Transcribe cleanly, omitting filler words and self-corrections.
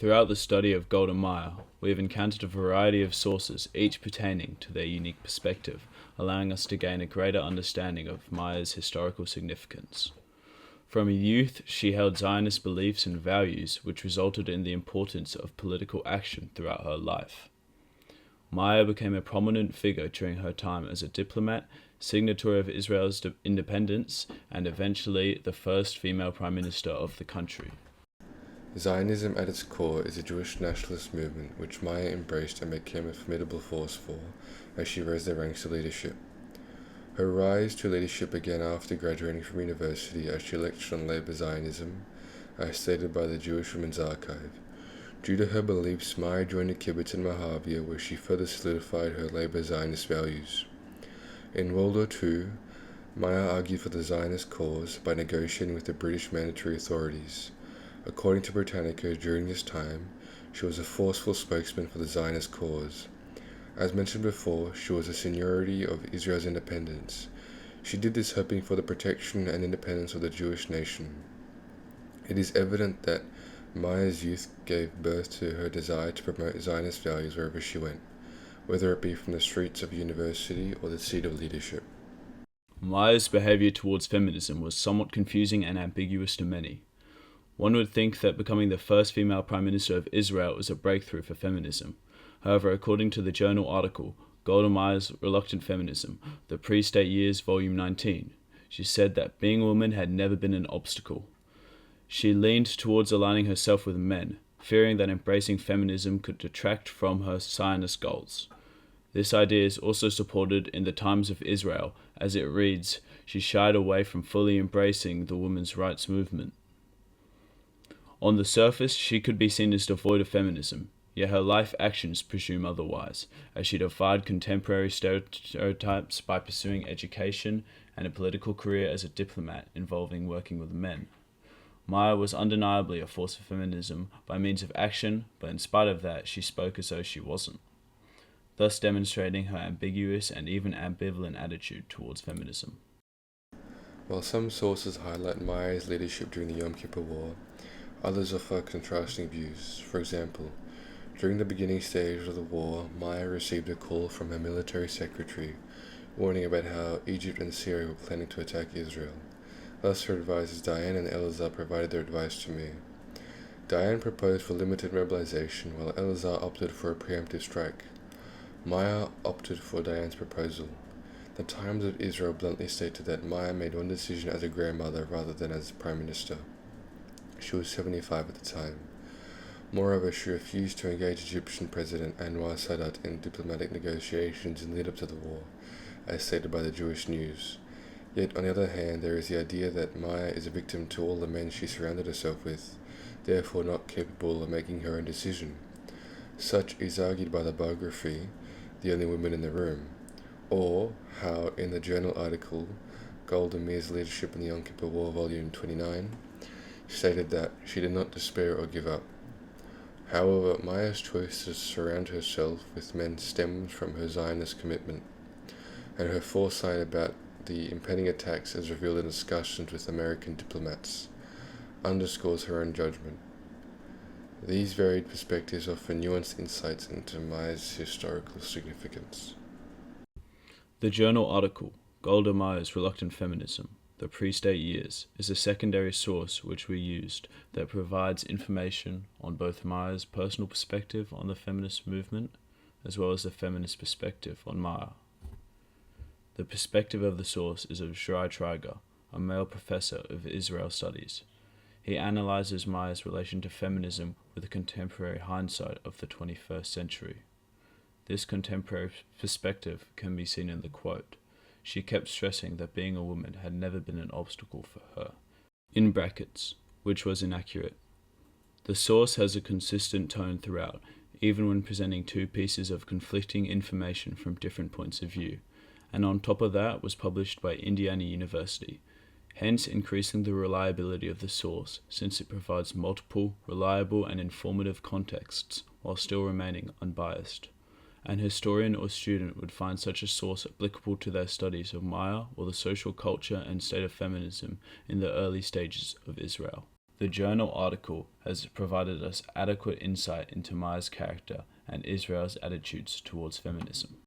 Throughout the study of Golda Meir, we have encountered a variety of sources, each pertaining to their unique perspective, allowing us to gain a greater understanding of Meir's historical significance. From youth, she held Zionist beliefs and values, which resulted in the importance of political action throughout her life. Meir became a prominent figure during her time as a diplomat, signatory of Israel's independence, and eventually the first female prime minister of the country. Zionism at its core is a Jewish nationalist movement which Meir embraced and became a formidable force for as she rose the ranks of leadership. Her rise to leadership began after graduating from university as she lectured on Labour Zionism, as stated by the Jewish Women's Archive. Due to her beliefs, Meir joined a kibbutz in Mohavia where she further solidified her Labour Zionist values. In World War II, Meir argued for the Zionist cause by negotiating with the British mandatory authorities. According to Britannica, during this time, she was a forceful spokesman for the Zionist cause. As mentioned before, she was a seniority of Israel's independence. She did this hoping for the protection and independence of the Jewish nation. It is evident that Meir's youth gave birth to her desire to promote Zionist values wherever she went, whether it be from the streets of university or the seat of leadership. Meir's behavior towards feminism was somewhat confusing and ambiguous to many. One would think that becoming the first female Prime Minister of Israel was a breakthrough for feminism. However, according to the journal article, Golda Meir's Reluctant Feminism, The Pre-State Years, Volume 19, she said that being a woman had never been an obstacle. She leaned towards aligning herself with men, fearing that embracing feminism could detract from her Zionist goals. This idea is also supported in the Times of Israel, as it reads, she shied away from fully embracing the women's rights movement. On the surface, she could be seen as devoid of feminism, yet her life actions presume otherwise, as she defied contemporary stereotypes by pursuing education and a political career as a diplomat involving working with men. Meir was undeniably a force for feminism by means of action, but in spite of that, she spoke as though she wasn't, thus demonstrating her ambiguous and even ambivalent attitude towards feminism. While some sources highlight Meir's leadership during the Yom Kippur War, others offer contrasting views. For example, during the beginning stage of the war, Meir received a call from her military secretary warning about how Egypt and Syria were planning to attack Israel. Thus, her advisors Diane and Elazar provided their advice to Meir. Diane proposed for limited mobilization, while Elazar opted for a preemptive strike. Meir opted for Diane's proposal. The Times of Israel bluntly stated that Meir made one decision as a grandmother rather than as Prime Minister. She was 75 at the time. Moreover, she refused to engage Egyptian President Anwar Sadat in diplomatic negotiations in lead-up to the war, as stated by the Jewish News. Yet, on the other hand, there is the idea that Meir is a victim to all the men she surrounded herself with, therefore not capable of making her own decision. Such is argued by the biography, The Only Woman in the Room, or how, in the journal article, Golda Meir's Leadership in the Yom Kippur War, Volume 29, stated that she did not despair or give up. However, Meir's choice to surround herself with men stems from her Zionist commitment, and her foresight about the impending attacks as revealed in discussions with American diplomats underscores her own judgment. These varied perspectives offer nuanced insights into Meir's historical significance. The journal article, Golda Meir's Reluctant Feminism, The Pre-State Years, is a secondary source which we used that provides information on both Meir's personal perspective on the feminist movement as well as the feminist perspective on Meir. The perspective of the source is of Shrai Triger, a male professor of Israel studies. He analyzes Meir's relation to feminism with a contemporary hindsight of the 21st century. This contemporary perspective can be seen in the quote, "She kept stressing that being a woman had never been an obstacle for her," in brackets, which was inaccurate. The source has a consistent tone throughout, even when presenting two pieces of conflicting information from different points of view, and on top of that was published by Indiana University, hence increasing the reliability of the source since it provides multiple, reliable and informative contexts while still remaining unbiased. An historian or student would find such a source applicable to their studies of Meir or the social culture and state of feminism in the early stages of Israel. The journal article has provided us adequate insight into Meir's character and Israel's attitudes towards feminism.